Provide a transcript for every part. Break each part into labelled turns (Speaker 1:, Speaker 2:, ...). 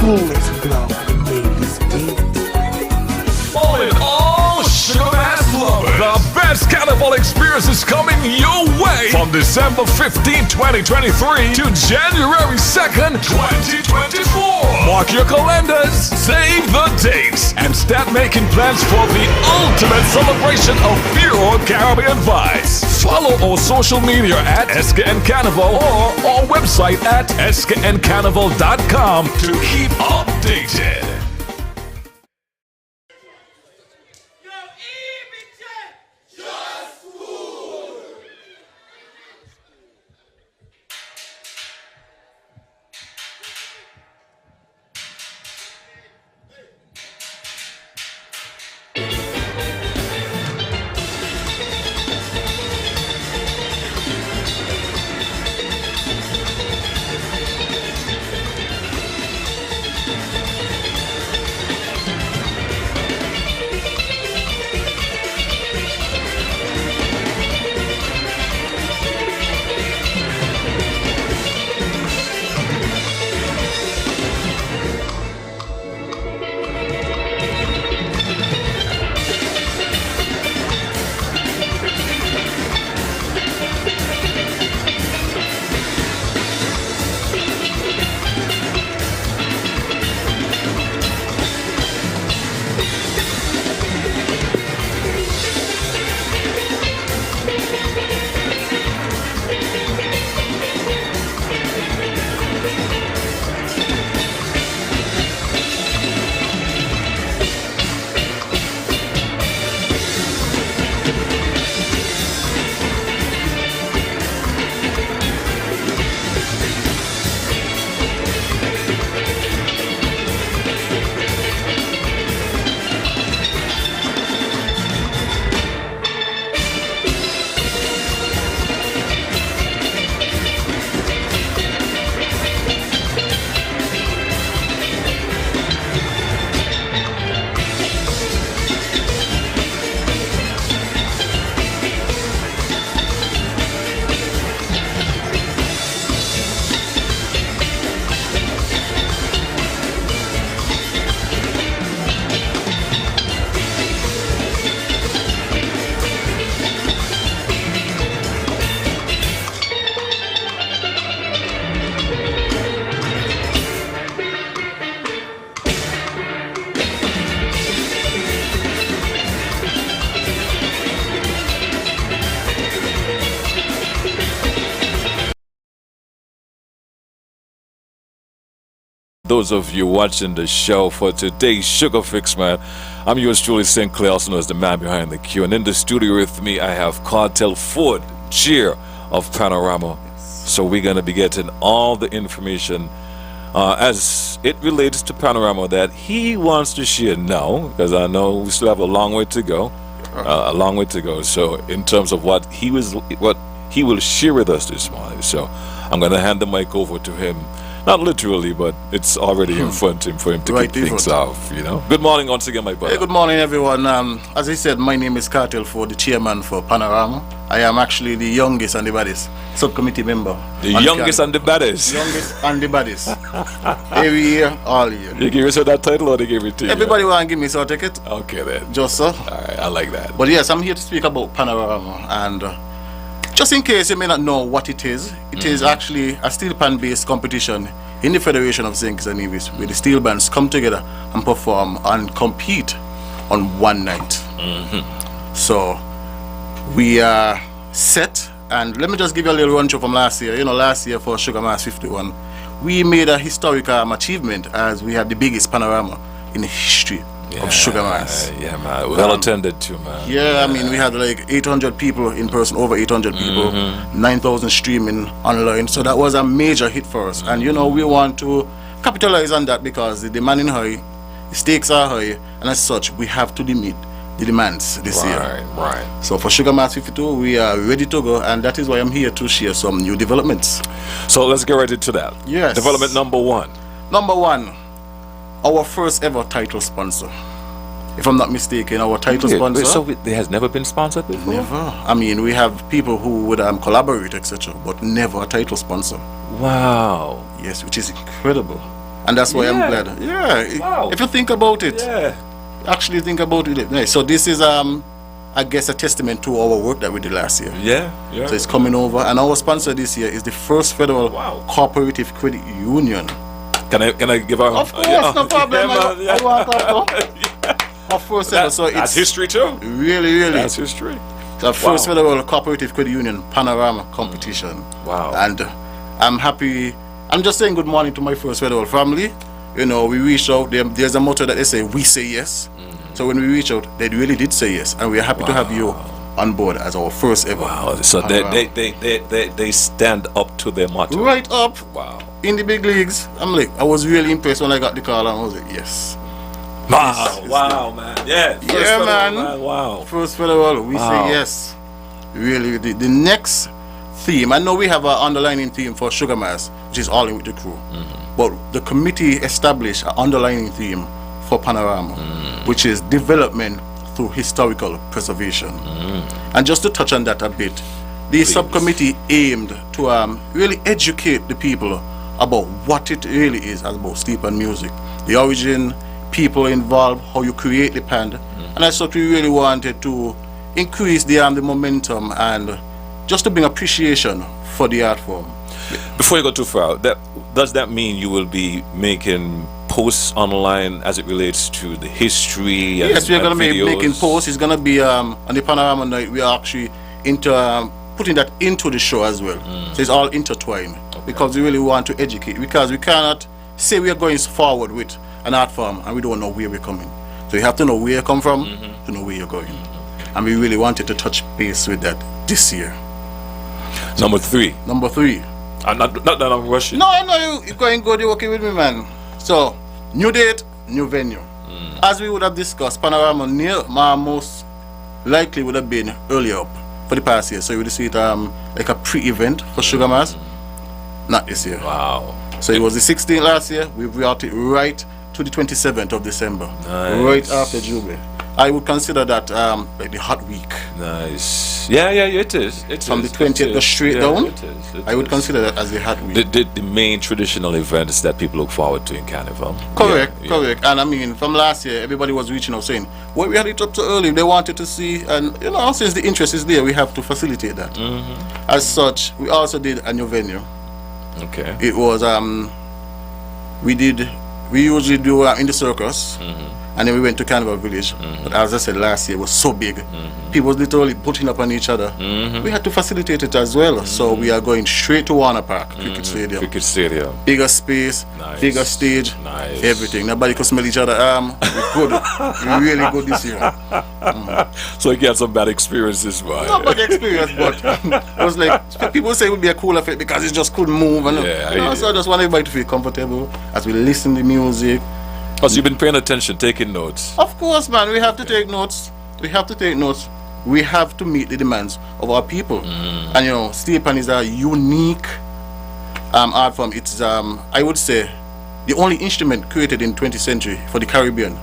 Speaker 1: fullest glow and ladies eat.
Speaker 2: All in all, Sugar Mass lovers, the best Carnival experience is coming your way from December 15, 2023 to January 2nd, 2024. Mark your calendars, save the dates, and start making plans for the ultimate celebration of pure Caribbean vibes. Follow our social media at SKN Carnival or our website at skncarnival.com to keep updated.
Speaker 3: Those of you watching the show for today's Sugar Fix, man, I'm yours truly, St. Clair, also known as the man behind the cue. And in the studio with me, I have Cartel Ford, chair of Panorama. So we're going to be getting all the information as it relates to Panorama that he wants to share now, because I know we still have a long way to go. So in terms of what he will share with us this morning. So I'm going to hand the mic over to him. Not literally, but it's already in front of him for him to kick things off, you know. Good morning once again, my brother.
Speaker 4: Hey, good morning, everyone. As I said, my name is Cartel Ford, the chairman for Panorama. I am actually the youngest and the baddest subcommittee member.
Speaker 3: The youngest and the baddest?
Speaker 4: Youngest and the baddest. Every year, all year.
Speaker 3: You give yourself that title or they give it to you?
Speaker 4: Everybody want to give me, so I'll take it.
Speaker 3: Okay, then.
Speaker 4: Just so.
Speaker 3: All right, I like that.
Speaker 4: But yes, I'm here to speak about Panorama. And just in case you may not know what it is actually a steel pan-based competition in the Federation of St. Kitts and Nevis, where the steel bands come together and perform and compete on one night. So we are set, and let me just give you a little run through from last year. You know, last year for Sugar Mass 51, we made a historical achievement as we had the biggest panorama in the history of Sugar Mass.
Speaker 3: Yeah, man. Well attended too, man.
Speaker 4: Yeah, I mean, we had like 800 people in person, over 800 people, 9,000 streaming online. So that was a major hit for us. And, you know, we want to capitalize on that because the demand is high, the stakes are high, and as such, we have to meet the demands this year.
Speaker 3: Right.
Speaker 4: So for Sugar Mass 52, we are ready to go, and that is why I'm here to share some new developments.
Speaker 3: So let's get right into that.
Speaker 4: Yes.
Speaker 3: Development number one.
Speaker 4: Number one, our first ever title sponsor. If I'm not mistaken, our title sponsor.
Speaker 3: So it has never been sponsored before?
Speaker 4: Never. I mean, we have people who would collaborate, etc., but never a title sponsor.
Speaker 3: Wow.
Speaker 4: Yes, which is incredible. And that's why I'm
Speaker 3: Yeah.
Speaker 4: glad. Yeah.
Speaker 3: Wow.
Speaker 4: If you think about it,
Speaker 3: Yeah.
Speaker 4: actually think about it. Yeah, so this is I guess a testament to our work that we did last year.
Speaker 3: Yeah. Yeah.
Speaker 4: So it's coming over, and our sponsor this year is the first federal
Speaker 3: Wow.
Speaker 4: cooperative credit union.
Speaker 3: Can I give her?
Speaker 4: Of course,
Speaker 3: yeah.
Speaker 4: no problem.
Speaker 3: Yeah, man, yeah.
Speaker 4: I want that, though. Our first ever, so
Speaker 3: That's
Speaker 4: it's
Speaker 3: history too.
Speaker 4: really, really
Speaker 3: That's history.
Speaker 4: the first
Speaker 3: Wow.
Speaker 4: federal cooperative credit union Panorama competition.
Speaker 3: Wow.
Speaker 4: And I'm happy. I'm just saying good morning to my first federal family. You know, we reached out. There's a motto that they say, "We say yes." So when we reach out, they really did say yes, and we are happy to have you on board as our first ever.
Speaker 3: Wow. So
Speaker 4: Panorama.
Speaker 3: they stand up to their motto.
Speaker 4: Right up
Speaker 3: Wow.
Speaker 4: in the big leagues. I was really impressed when I got the call, and I was like, yes.
Speaker 3: Wow.
Speaker 4: Yes,
Speaker 3: Wow, man. Yeah. First
Speaker 4: Yeah,
Speaker 3: federal,
Speaker 4: man.
Speaker 3: Wow.
Speaker 4: First federal, we
Speaker 3: Wow.
Speaker 4: say yes. Really, the next theme, I know we have an underlining theme for Sugar Mass, which is all in with the crew. But the committee established an underlining theme for Panorama, which is development through historical preservation. And just to touch on that a bit, the subcommittee aimed to really educate the people about what it really is about steelpan music, the origin, people involved, how you create the band, and that's what we really wanted to increase the momentum and just to bring appreciation for the art form.
Speaker 3: Before you go too far, does that mean you will be making posts online as it relates to the history?
Speaker 4: Yes, we're going to be
Speaker 3: videos?
Speaker 4: making posts. It's going to be on the Panorama night. We are actually into putting that into the show as well. So it's all intertwined because we really want to educate. Because we cannot say we are going forward with an art form and we don't know where we're coming. So you have to know where you come from to know where you're going. And we really wanted to touch base with that this year.
Speaker 3: Number 3.
Speaker 4: Number 3.
Speaker 3: Not that I'm rushing.
Speaker 4: No, I know you're going good. You're okay with me, man. So, new date, new venue. As we would have discussed, Panorama most likely would have been earlier up for the past year. So you would see it like a pre-event for Sugar Mass. Not this year.
Speaker 3: Wow.
Speaker 4: So it was the 16th last year. We brought it right to the 27th of December.
Speaker 3: Nice.
Speaker 4: Right after Jubilee. I would consider that like the hot week.
Speaker 3: Nice. Yeah, it is.
Speaker 4: From the 20th go straight down.
Speaker 3: It is.
Speaker 4: I would consider that as the hot week.
Speaker 3: The main traditional events that people look forward to in Carnival.
Speaker 4: Correct,
Speaker 3: Yeah.
Speaker 4: correct. And I mean, from last year, everybody was reaching out saying, well, we had it up so early. They wanted to see, and you know, since the interest is there, we have to facilitate that. As such, we also did a new venue.
Speaker 3: Okay.
Speaker 4: It was we usually do in the circus, and then we went to Carnival Village. But as I said, last year was so big, people was literally putting up on each other. We had to facilitate it as well. So we are going straight to Warner Park Cricket Stadium.
Speaker 3: Cricket Stadium.
Speaker 4: Bigger space,
Speaker 3: Nice.
Speaker 4: bigger stage,
Speaker 3: Nice.
Speaker 4: everything. Nobody could smell each other. We're good. We're really good this year.
Speaker 3: So you had some bad experiences,
Speaker 4: Not
Speaker 3: right?
Speaker 4: bad experience, but it was like people say it would be a cool effect because it just couldn't move. And
Speaker 3: Yeah,
Speaker 4: so I just want everybody to feel comfortable as we listen to music.
Speaker 3: Because you've been paying attention, taking notes.
Speaker 4: Of course, man, we have to take notes. We have to take notes. We have to meet the demands of our people. And you know, steelpan is a unique art form. It's I would say the only instrument created in 20th century for the Caribbean.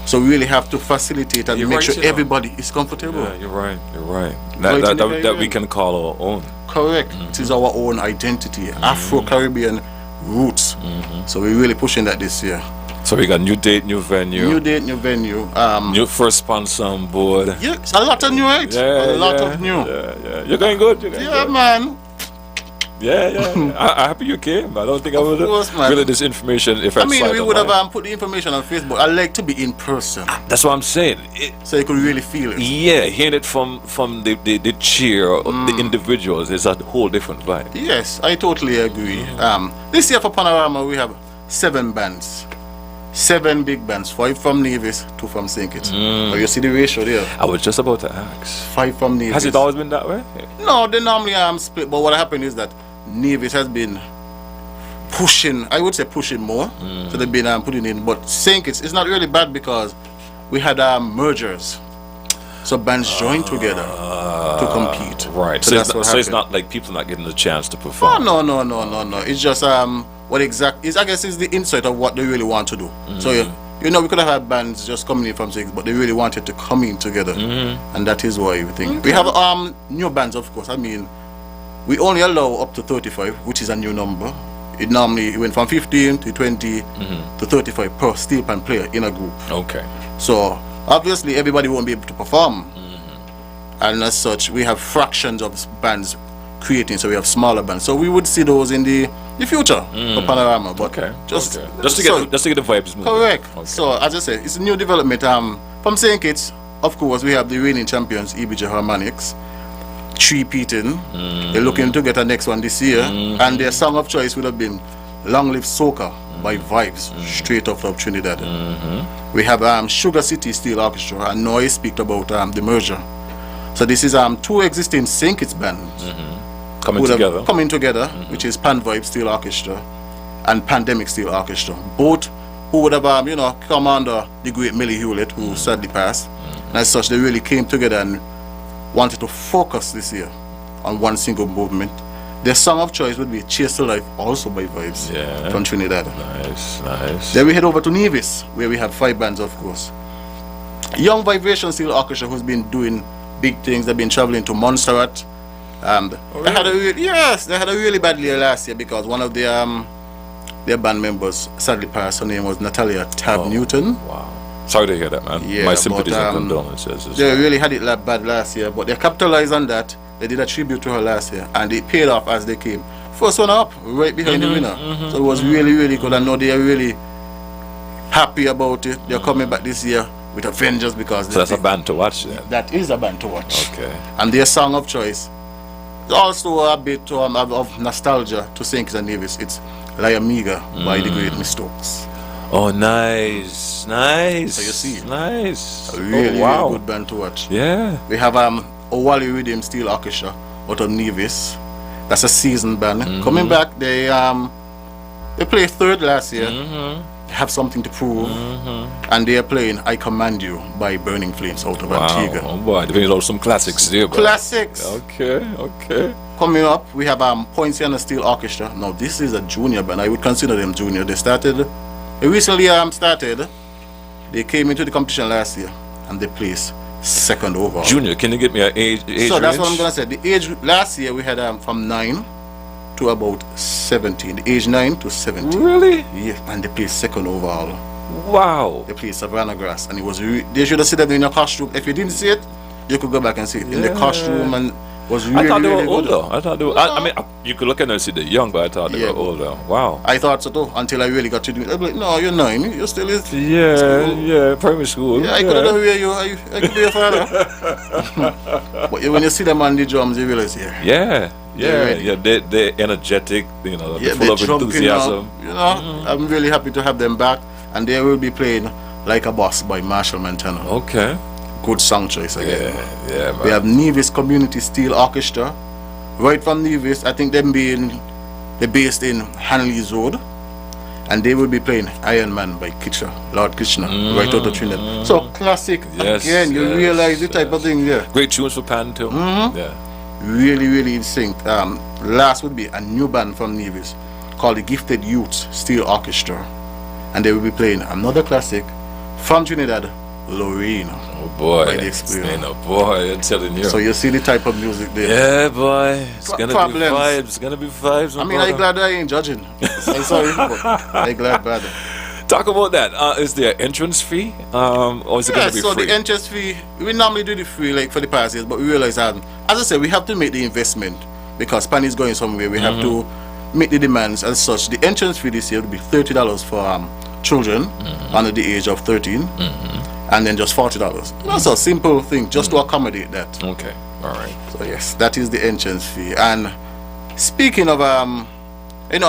Speaker 4: So we really have to facilitate and
Speaker 3: You're
Speaker 4: make
Speaker 3: right,
Speaker 4: sure
Speaker 3: you know.
Speaker 4: everybody is comfortable.
Speaker 3: Yeah, you're right.
Speaker 4: Right
Speaker 3: That,
Speaker 4: in the
Speaker 3: that we
Speaker 4: Caribbean.
Speaker 3: can call our own.
Speaker 4: Correct. It is our own identity, Afro-Caribbean roots. So we're really pushing that this year.
Speaker 3: So we got new date, new venue,
Speaker 4: New date, new venue.
Speaker 3: new first sponsor on board.
Speaker 4: Yeah, it's a lot of new, right? a lot of new.
Speaker 3: Yeah. You're going good. You're going
Speaker 4: Yeah,
Speaker 3: good.
Speaker 4: man.
Speaker 3: Yeah. I'm happy you came. I don't think I would
Speaker 4: course,
Speaker 3: have
Speaker 4: man.
Speaker 3: really this information if I
Speaker 4: I mean,
Speaker 3: saw it
Speaker 4: we would
Speaker 3: online.
Speaker 4: have put the information on Facebook. I like to be in person,
Speaker 3: That's what I'm saying.
Speaker 4: so you could really feel it.
Speaker 3: Yeah, hearing it from the cheer of the individuals is a whole different vibe.
Speaker 4: Yes, I totally agree. This year for Panorama, we have 7 bands. 7 big bands, 5 from Nevis, 2 from St. Kitts. Oh, you see the ratio there?
Speaker 3: I was just about to ask.
Speaker 4: 5 from Nevis.
Speaker 3: Has it always been that way?
Speaker 4: No, they normally split, but what happened is that Nevis has been pushing, I would say pushing more, so they've been putting in, but St. Kitts, it's not really bad because we had mergers, so bands joined together to compete.
Speaker 3: Right.
Speaker 4: So, that's what
Speaker 3: so it's
Speaker 4: happened.
Speaker 3: not like people not getting the chance to
Speaker 4: Oh,
Speaker 3: perform.
Speaker 4: no. It's just what exact is, I guess, is the insight of what they really want to do. So you know, we could have had bands just coming in from St. Kitts, but they really wanted to come in together, and that is why we think we have new bands. Of course, I mean, we only allow up to 35, which is a new number. It normally went from 15 to 20 to 35 per steel pan player in a group.
Speaker 3: Okay.
Speaker 4: So obviously everybody won't be able to perform, and as such we have fractions of bands creating, so we have smaller bands. So we would see those in the future for Panorama. But just
Speaker 3: to get the vibes moving.
Speaker 4: correct.
Speaker 3: Okay.
Speaker 4: So as I said, it's a new development. From St. Kitts, of course, we have the reigning champions EBJ Harmonics, three-peating. They're looking to get a next one this year, and their song of choice would have been "Long Live Soca" by Vibes, straight off of Trinidad. We have Sugar City Steel Orchestra, and now I speak about the merger. So this is two existing St. Kitts bands coming together, which is Pan Vibe Steel Orchestra and Pandemic Steel Orchestra. Both who would have come under the great Millie Hewlett, who sadly passed. And as such, they really came together and wanted to focus this year on one single movement. Their song of choice would be "Cheers to Life," also by Vibes from Trinidad.
Speaker 3: Nice.
Speaker 4: Then we head over to Nevis, where we have 5 bands, of course. Young Vibration Steel Orchestra, who's been doing big things. They've been traveling to Montserrat. They had a really bad year last year because one of their band members sadly passed. Her name was Natalia Tab Newton.
Speaker 3: Wow. Sorry to hear that, man.
Speaker 4: Yeah,
Speaker 3: my sympathies
Speaker 4: but,
Speaker 3: and condolences.
Speaker 4: They really had it bad last year, but they capitalized on that. They did a tribute to her last year, and it paid off as they came. First one up, right behind the winner. So it was really, really good. I know they are really happy about it. They're coming back this year with a vengeance because
Speaker 3: so that's a band to watch then.
Speaker 4: That is a band to watch.
Speaker 3: Okay.
Speaker 4: And their song of choice is also a bit of nostalgia to St. Kitts and Nevis. It's "La Amiga" by the great Miss Stokes.
Speaker 3: Oh, nice.
Speaker 4: So you see,
Speaker 3: Nice.
Speaker 4: a really,
Speaker 3: wow.
Speaker 4: really good band to watch.
Speaker 3: Yeah.
Speaker 4: We have Owali Rhythm Steel Orchestra out of Nevis. That's a seasoned band. Coming back, they played third last year. They have something to prove, and they are playing "I Command You" by Burning Flames out of Antigua.
Speaker 3: Oh boy, they're bringing out some classics there, bro.
Speaker 4: Classics.
Speaker 3: Okay.
Speaker 4: Coming up, we have Poinciana Steel Orchestra. Now this is a junior band. I would consider them junior. They recently started. They came into the competition last year and they placed second overall.
Speaker 3: Junior, can you get me an age
Speaker 4: So that's
Speaker 3: range?
Speaker 4: what I'm gonna say. The age last year we had from 9 to about 17. The age 9 to 17.
Speaker 3: Really?
Speaker 4: Yeah, and they placed second overall.
Speaker 3: Wow.
Speaker 4: They played Savannah Grass, and it was they should have seen them in a costume. If you didn't see it, you could go back and see it in the costume, and was really,
Speaker 3: I thought they were
Speaker 4: really good.
Speaker 3: older. I thought they were. I mean, you could look at them and see they're young, but I thought they were older. Wow.
Speaker 4: I thought so too, until I really got to do it. I was like, no, you're 9. You're still in school.
Speaker 3: Yeah, primary school.
Speaker 4: Yeah, I could have done where you. I could be your father. But when you see them on the drums, you realize,
Speaker 3: Yeah.
Speaker 4: ready.
Speaker 3: They're energetic. You know,
Speaker 4: yeah,
Speaker 3: full of
Speaker 4: jumping
Speaker 3: enthusiasm.
Speaker 4: up, I'm really happy to have them back, and they will be playing "Like a Boss" by Marshall Montana.
Speaker 3: Okay.
Speaker 4: Good song choice again.
Speaker 3: Yeah, man.
Speaker 4: We have Nevis Community Steel Orchestra, right from Nevis. I think they're based in Hanley's Road, and they will be playing "Iron Man" by Lord Kitchener, right out of Trinidad. So classic again. You realize the type of thing there.
Speaker 3: Great tunes for Pan too. Yeah.
Speaker 4: Really, really in sync. Last would be a new band from Nevis called the Gifted Youths Steel Orchestra, and they will be playing another classic from Trinidad, Lorraine.
Speaker 3: Oh boy,
Speaker 4: By the Experience.
Speaker 3: boy, I'm telling you.
Speaker 4: So you see the type of music there.
Speaker 3: Yeah, boy, it's gonna
Speaker 4: Problems.
Speaker 3: be vibes. It's gonna be vibes.
Speaker 4: I mean, I'm glad I ain't judging. I'm sorry, but I'm glad about it.
Speaker 3: Talk about that. Is there an entrance fee, or is it gonna be
Speaker 4: so
Speaker 3: free?
Speaker 4: the entrance fee, we normally do the free like for the past years, but we realize as I said, we have to make the investment because Pan is going somewhere. We have to make the demands as such. The entrance fee this year will be $30 for children under the age of 13, and then just $40. That's a simple thing, just to accommodate that.
Speaker 3: Okay, all right.
Speaker 4: So yes, that is the entrance fee. And speaking of I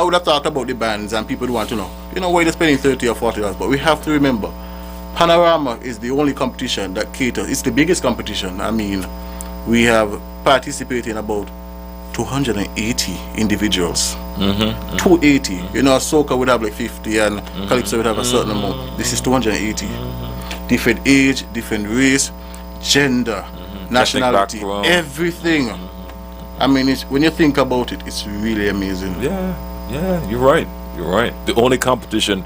Speaker 4: would have talked about the bands and people who want to know, why they're spending $30 or $40, but we have to remember, Panorama is the only competition that caters. It's the biggest competition. I mean, we have participating about 280 individuals. 280. Soca would have like 50 and Calypso would have a certain amount. This is 280. Different age, different race, gender, nationality,
Speaker 3: background.
Speaker 4: everything. I mean, when you think about it, it's really amazing.
Speaker 3: Yeah, you're right. The only competition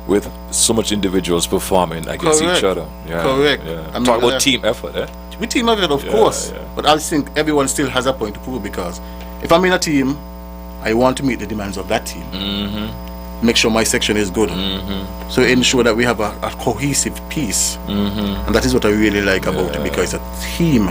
Speaker 3: with so much individuals performing against each other. Yeah,
Speaker 4: Correct.
Speaker 3: Yeah.
Speaker 4: I mean,
Speaker 3: Talk about team effort, eh?
Speaker 4: We team effort, of course.
Speaker 3: yeah.
Speaker 4: But I think everyone still has a point to prove because if I'm in a team I want to meet the demands of that team. Make sure my section is good. So ensure that we have a cohesive piece. And that is what I really like about it, because it's a team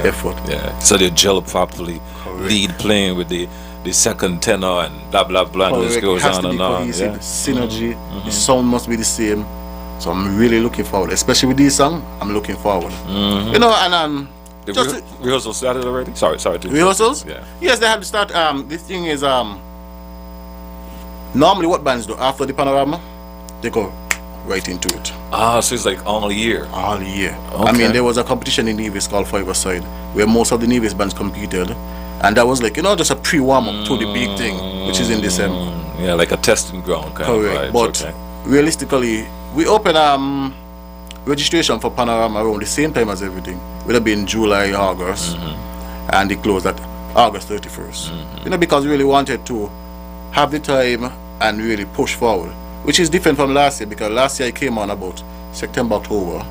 Speaker 4: effort.
Speaker 3: Yeah. So they gel properly. Lead playing with the second tenor and blah blah blah. And this goes on and on.
Speaker 4: Yeah. Synergy. The sound must be the same. So I'm really looking forward, especially with this song. I'm looking forward. You know, and
Speaker 3: the rehearsal started already. Sorry.
Speaker 4: Rehearsals?
Speaker 3: Yeah.
Speaker 4: Yes, they have to start. This thing is normally what bands do after the Panorama, they go right into it.
Speaker 3: So it's like all year.
Speaker 4: All year.
Speaker 3: Okay.
Speaker 4: I mean, there was a competition in Nevis called Five Side, where most of the Nevis bands competed, and that was like, you know, just a pre-warm up to the big thing, which is in December.
Speaker 3: Yeah, like a testing ground kind
Speaker 4: Correct.
Speaker 3: of vibes.
Speaker 4: But realistically, we open registration for Panorama around the same time as everything. Would have been July, August, and it closed at August 31st. You know, because we really wanted to have the time and really push forward, which is different from last year, because last year I came on about September, October.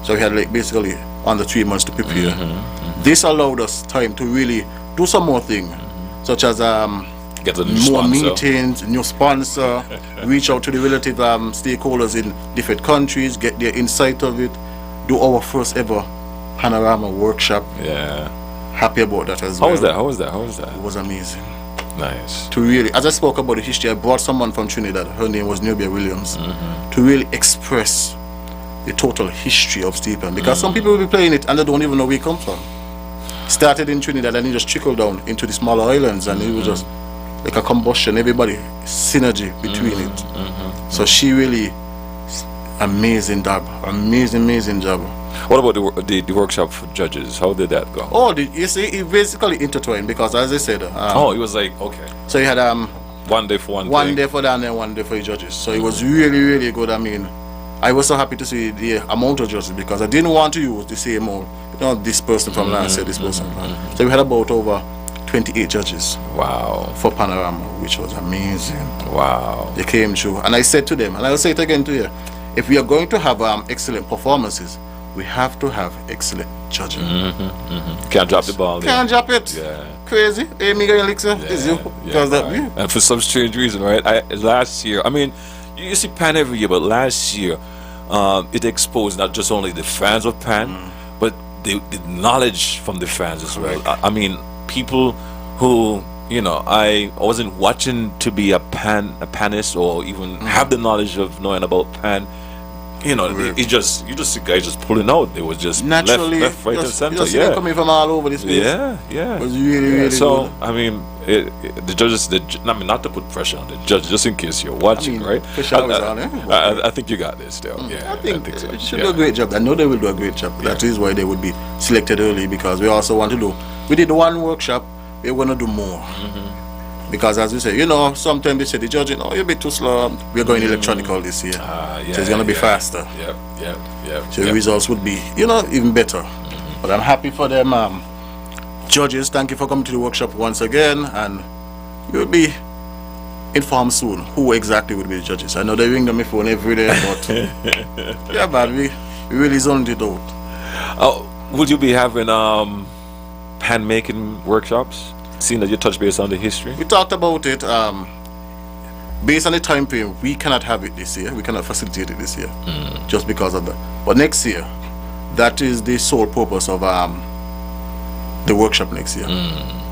Speaker 4: So we had like basically under 3 months to prepare. This allowed us time to really do some more things, such as
Speaker 3: get a new
Speaker 4: more
Speaker 3: sponsor.
Speaker 4: meetings, new sponsor, reach out to the relative stakeholders in different countries, get their insight of it, do our first ever Panorama workshop.
Speaker 3: Yeah.
Speaker 4: Happy about that as
Speaker 3: How
Speaker 4: well.
Speaker 3: was that?
Speaker 4: It was amazing.
Speaker 3: Nice.
Speaker 4: To really, as I spoke about the history, I brought someone from Trinidad, her name was Nubia Williams, to really express the total history of Stephen, because some people will be playing it and they don't even know where it comes from. Started in Trinidad and it just trickled down into the smaller islands, and it was just like a combustion, everybody, synergy between it. So she really, amazing job.
Speaker 3: What about the workshop for judges? How did that go?
Speaker 4: Oh, you see, it basically intertwined, because as I said,
Speaker 3: It was like, okay,
Speaker 4: so you had
Speaker 3: 1 day for one
Speaker 4: one
Speaker 3: thing.
Speaker 4: day for that and then 1 day for the judges. So it was really, really good. I mean, I was so happy to see the amount of judges, because I didn't want to use the same old, you know, this person from last year, this person. So we had about over 28 judges.
Speaker 3: Wow.
Speaker 4: For Panorama, which was amazing.
Speaker 3: Wow.
Speaker 4: They came through, and I said to them, and I'll say it again to you, if we are going to have excellent performances, we have to have excellent judging.
Speaker 3: Can't drop the ball there.
Speaker 4: Can't drop it.
Speaker 3: Yeah.
Speaker 4: Crazy. Hey, Miguel Elixir, is you. Because that
Speaker 3: right. And for some strange reason, right? Last year, I mean, you see Pan every year, but last year, it exposed not just only the fans of Pan, but the knowledge from the fans as well. I mean, people who, you know, I wasn't watching to be a panist or even have the knowledge of knowing about Pan. You know, you just see guys just pulling out. They was just
Speaker 4: naturally
Speaker 3: left, right, and center.
Speaker 4: Yeah, coming from all over this place.
Speaker 3: Yeah.
Speaker 4: It was really
Speaker 3: so,
Speaker 4: good.
Speaker 3: I mean, the judges, I mean, not to put pressure on the judge, just in case you're watching, right?
Speaker 4: Pressure is on everybody.
Speaker 3: I think you got this still. Yeah,
Speaker 4: I think
Speaker 3: so.
Speaker 4: they should do a great job. I know they will do a great job. That is why they would be selected early, because we also want to do. We did one workshop. We want to do more. Because as we say, you know, sometimes they say the judging, oh, you're a bit too slow. We're going electronical this year. So it's going to be faster.
Speaker 3: Yep.
Speaker 4: So the results would be, you know, even better. But I'm happy for them. Judges, thank you for coming to the workshop once again. And you'll be informed soon who exactly would be the judges. I know they ring on my phone every day, but yeah, man, we really zoned it out.
Speaker 3: Would you be having pan making workshops? Seeing that you touched base on the history?
Speaker 4: We talked about it. Based on the time frame, we cannot have it this year. We cannot facilitate it this year, just because of that. But next year, that is the sole purpose of the workshop next year.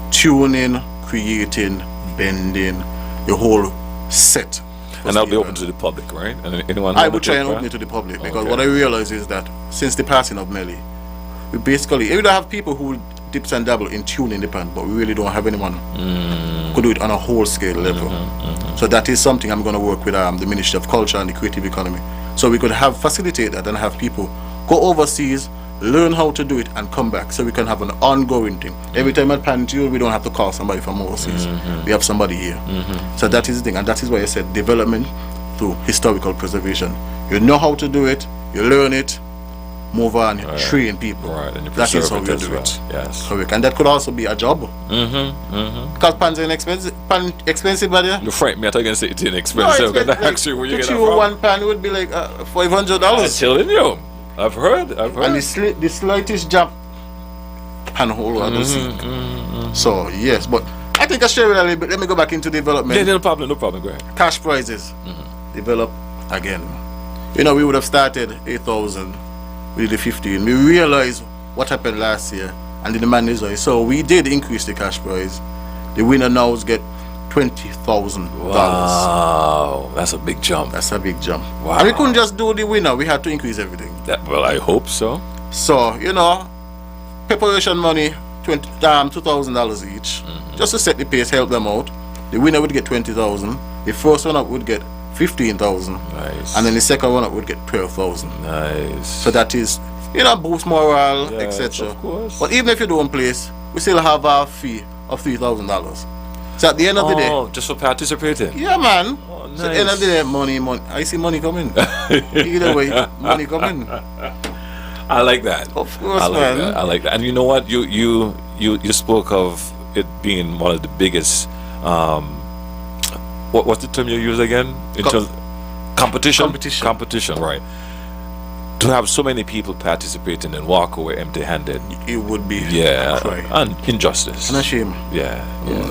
Speaker 4: Tuning, creating, bending, the whole set.
Speaker 3: And that'll be open to the public, right? And anyone?
Speaker 4: I would try and open it to the public, because what I realize is that since the passing of Melly, we basically, we don't have people who dips and dabble in tuning the pan, but we really don't have anyone who could do it on a whole scale level. So that is something I'm going to work with the Ministry of Culture and the Creative Economy, so we could have facilitate that and have people go overseas, learn how to do it, and come back, so we can have an ongoing thing. Every time at pan tune, we don't have to call somebody from overseas. We have somebody here. So that is the thing, and that is why I said development through historical preservation. You know how to do it, you learn it, move on, train people.
Speaker 3: Right, and you
Speaker 4: that is how
Speaker 3: preserve
Speaker 4: we
Speaker 3: it
Speaker 4: do
Speaker 3: as well.
Speaker 4: it.
Speaker 3: Yes.
Speaker 4: Correct. And that could also be a job. Because pans are inexpensive. Pan expensive, by the
Speaker 3: You're frank, me. I thought you were going to say it's inexpensive.
Speaker 4: No,
Speaker 3: Like, actually, where you
Speaker 4: to
Speaker 3: get that
Speaker 4: chew
Speaker 3: from?
Speaker 4: one pan would be like $500.
Speaker 3: I'm telling you. I've heard.
Speaker 4: And the slightest jump pan hole I don't see. So yes, but I think think I share it a little bit. Let me go back into development.
Speaker 3: Yeah, no problem, go ahead.
Speaker 4: Cash prizes. Develop again. You know, we would have started 8,000. We did 15. We realized what happened last year, and the demand is high. So we did increase the cash prize. The winner now get $20,000.
Speaker 3: Wow, that's a big jump.
Speaker 4: That's a big jump.
Speaker 3: Wow.
Speaker 4: And we couldn't just do the winner. We had to increase everything.
Speaker 3: Well, I hope so.
Speaker 4: So, you know, preparation money, $2,000 each, just to set the pace, help them out. The winner would get 20,000. The first one up would get 15,000.
Speaker 3: Nice.
Speaker 4: And then the second one up would get 12,000.
Speaker 3: Nice.
Speaker 4: So that is, you know, boost morale,
Speaker 3: Yes,
Speaker 4: etc.
Speaker 3: of course.
Speaker 4: But even if you don't place, we still have our fee of $3,000. So at the end of the day,
Speaker 3: Oh, just for participating.
Speaker 4: yeah, man.
Speaker 3: Oh,
Speaker 4: So at the end of the day, money. I see money coming. Either way, money coming.
Speaker 3: I like that.
Speaker 4: Of course,
Speaker 3: I like
Speaker 4: man.
Speaker 3: that. I like that. And you know what? You spoke of it being one of the biggest. What's the term you use again? In terms competition. Competition, right? To have so many people participating and walk away empty-handed.
Speaker 4: It would be
Speaker 3: Yeah,
Speaker 4: a cry.
Speaker 3: and injustice.
Speaker 4: And a shame.
Speaker 3: Yeah,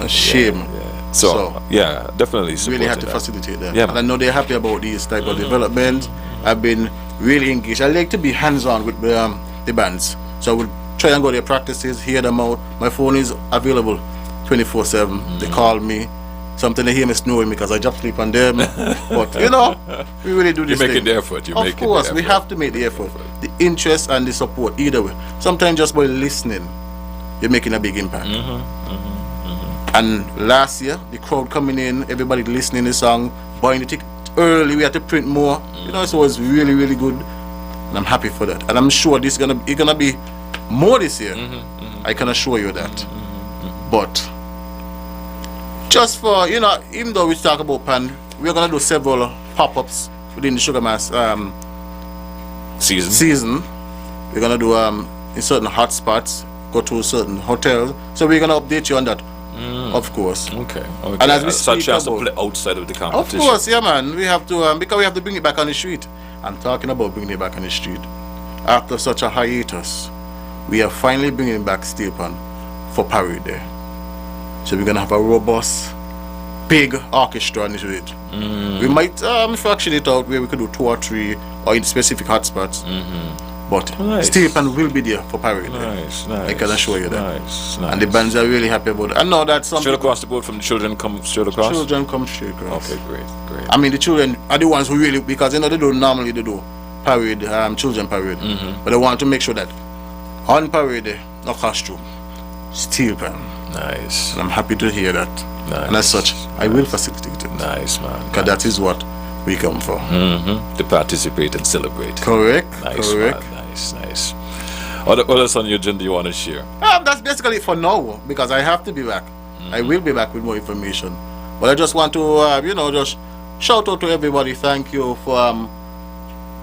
Speaker 4: A shame.
Speaker 3: Yeah. So, yeah, definitely
Speaker 4: Really had to
Speaker 3: supporting that.
Speaker 4: facilitate that.
Speaker 3: Yeah,
Speaker 4: And I know they're happy about these type of development. I've been really engaged. I like to be hands-on with the bands. So I would try and go to their practices, hear them out. My phone is available 24/7. They call me. Something they hear me snoring because I just sleep on them. But you know, we really do this
Speaker 3: You're making
Speaker 4: thing.
Speaker 3: the effort. You're
Speaker 4: Of
Speaker 3: making
Speaker 4: course,
Speaker 3: the
Speaker 4: we
Speaker 3: effort.
Speaker 4: have to make the effort. The interest and the support, either way. Sometimes just by listening, you're making a big impact. And last year, the crowd coming in, everybody listening to the song, buying the ticket early, we had to print more. You know, so it was really, really good. And I'm happy for that. And I'm sure it's gonna be more this year. I can assure you that. But just for, you know, even though we talk about Pan, we're gonna do several pop-ups within the Sugar Mass season. We're gonna do in certain hot spots, go to certain hotels. So we're gonna update you on that, of course.
Speaker 3: Okay.
Speaker 4: And as we
Speaker 3: such
Speaker 4: speak
Speaker 3: as to
Speaker 4: about-
Speaker 3: play outside of the
Speaker 4: Of
Speaker 3: competition.
Speaker 4: course, yeah, man. We have to because we have to bring it back on the street. I'm talking about bringing it back on the street. After such a hiatus, we are finally bringing it back Steel Pan for Parade Day. So we're gonna have a robust, big orchestra on the street. We might fraction it out where we could do 2 or 3 or in specific hotspots. But
Speaker 3: Nice.
Speaker 4: Steel Pan will be there for Parade Day.
Speaker 3: Nice, nice.
Speaker 4: I can assure you that.
Speaker 3: Nice,
Speaker 4: And the bands are really happy about it. I know that some
Speaker 3: Straight across the board from the children come straight across?
Speaker 4: children come straight across.
Speaker 3: Okay, great.
Speaker 4: I mean, the children are the ones who really, because you know they don't normally do parade, children parade, but they want to make sure that on parade day, no costume, Steel Pan.
Speaker 3: Nice.
Speaker 4: And I'm happy to hear that.
Speaker 3: Nice.
Speaker 4: And as such, I will facilitate it.
Speaker 3: Nice, man.
Speaker 4: Because that is what we come for.
Speaker 3: To participate and celebrate.
Speaker 4: Correct.
Speaker 3: Nice,
Speaker 4: Correct.
Speaker 3: man. Nice. What else on your agenda you want to share?
Speaker 4: That's basically it for now, because I have to be back. I will be back with more information. But I just want to, just shout out to everybody. Thank you for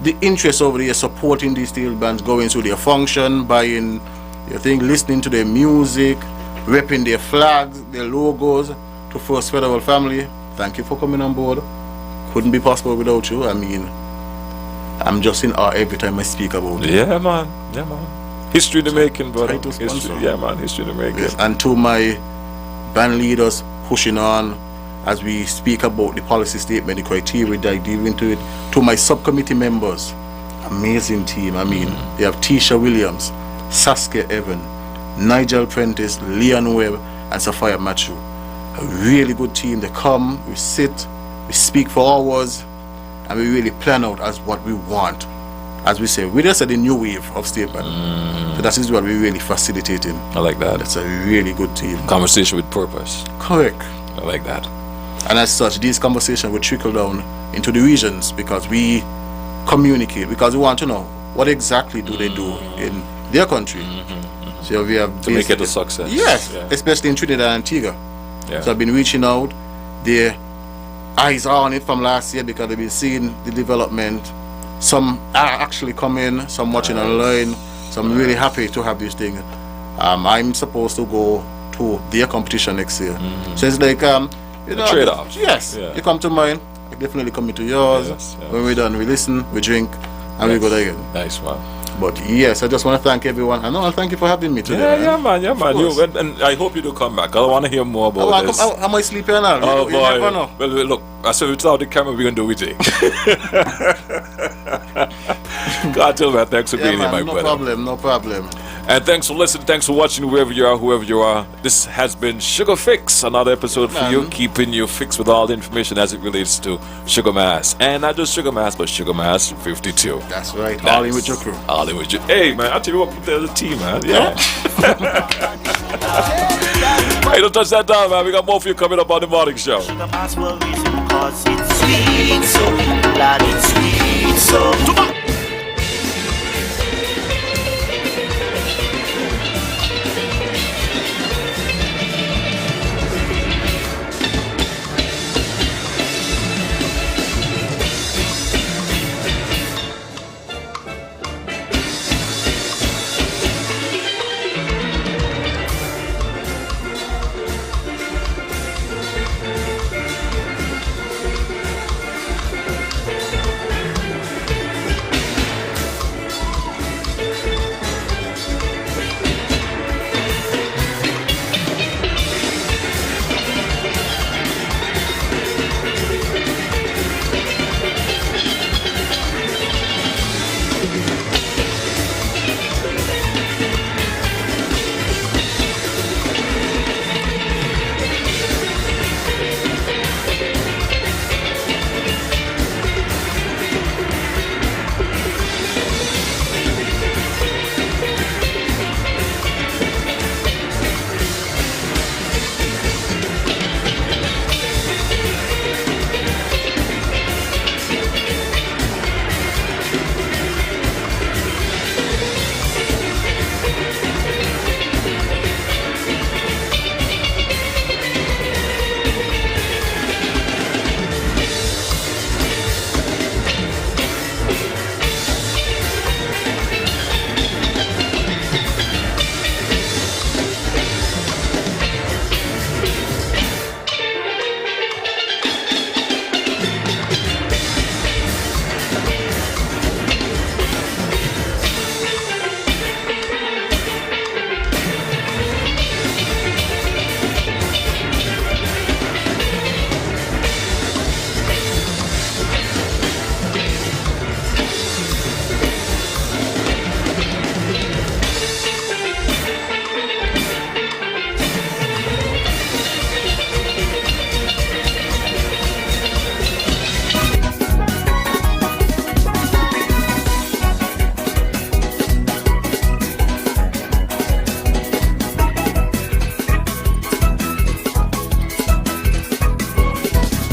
Speaker 4: the interest over there, supporting these steel bands, going through their function, buying their thing, listening to their music, repping their flags, their logos to First Federal family. Thank you for coming on board. Couldn't be possible without you. I mean, I'm just in awe every time I speak about it.
Speaker 3: Yeah, man. Yeah, man. History in the making, brother.
Speaker 4: Try to
Speaker 3: History.
Speaker 4: sponsor.
Speaker 3: Yeah, man. History in the making.
Speaker 4: Yes, and to my band leaders pushing on as we speak about the policy statement, the criteria, dive into it. To my subcommittee members, amazing team. I mean, they have Tisha Williams, Saskia Evan, Nigel Prentice, Leon Webb, and Sophia Matthew. A really good team. They come, we sit, we speak for hours, and we really plan out as what we want. As we say, we just said the new wave of statement. So that is what we're really facilitating.
Speaker 3: I like that.
Speaker 4: That's a really good team.
Speaker 3: Conversation with purpose.
Speaker 4: Correct.
Speaker 3: I like that.
Speaker 4: And as such, these conversations will trickle down into the regions because we communicate, because we want to know what exactly do they do in their country. So we have
Speaker 3: To make it a
Speaker 4: basically-
Speaker 3: success.
Speaker 4: Yes,
Speaker 3: Yeah.
Speaker 4: especially in Trinidad and Antigua.
Speaker 3: Yeah.
Speaker 4: So I've been reaching out. Their eyes are on it from last year because they've been seeing the development. Some are actually coming, some watching online. So I'm really happy to have this thing. I'm supposed to go to their competition next year. So it's like
Speaker 3: trade-off.
Speaker 4: Yes,
Speaker 3: Yeah.
Speaker 4: you come to mine, I definitely come to yours.
Speaker 3: Yes, yes.
Speaker 4: When we're done, we listen, we drink, and we go there again.
Speaker 3: Nice, man.
Speaker 4: But yes, I just want to thank everyone. And no, thank you for having me today.
Speaker 3: Yeah, man. You, and I hope you do come back. I want to hear more about this.
Speaker 4: Am I sleeping now?
Speaker 3: Oh,
Speaker 4: you
Speaker 3: boy.
Speaker 4: never know.
Speaker 3: Well, look, I said without the camera, we're going to do it. God, tell man, thanks for being here, my brother.
Speaker 4: No problem.
Speaker 3: And thanks for listening, thanks for watching, wherever you are, whoever you are. This has been Sugar Fix, another episode for you, keeping you fixed with all the information as it relates to Sugar Mass. And not just Sugar Mass, but Sugar Mass 52.
Speaker 4: That's right. All in with your crew.
Speaker 3: All in with you. Hey, man, I tell you what, there's a team, man. Yeah. Hey, don't touch that down, man. We got more for you coming up on the morning show.
Speaker 5: Sugar Mass will reason 'cause it's sweet, so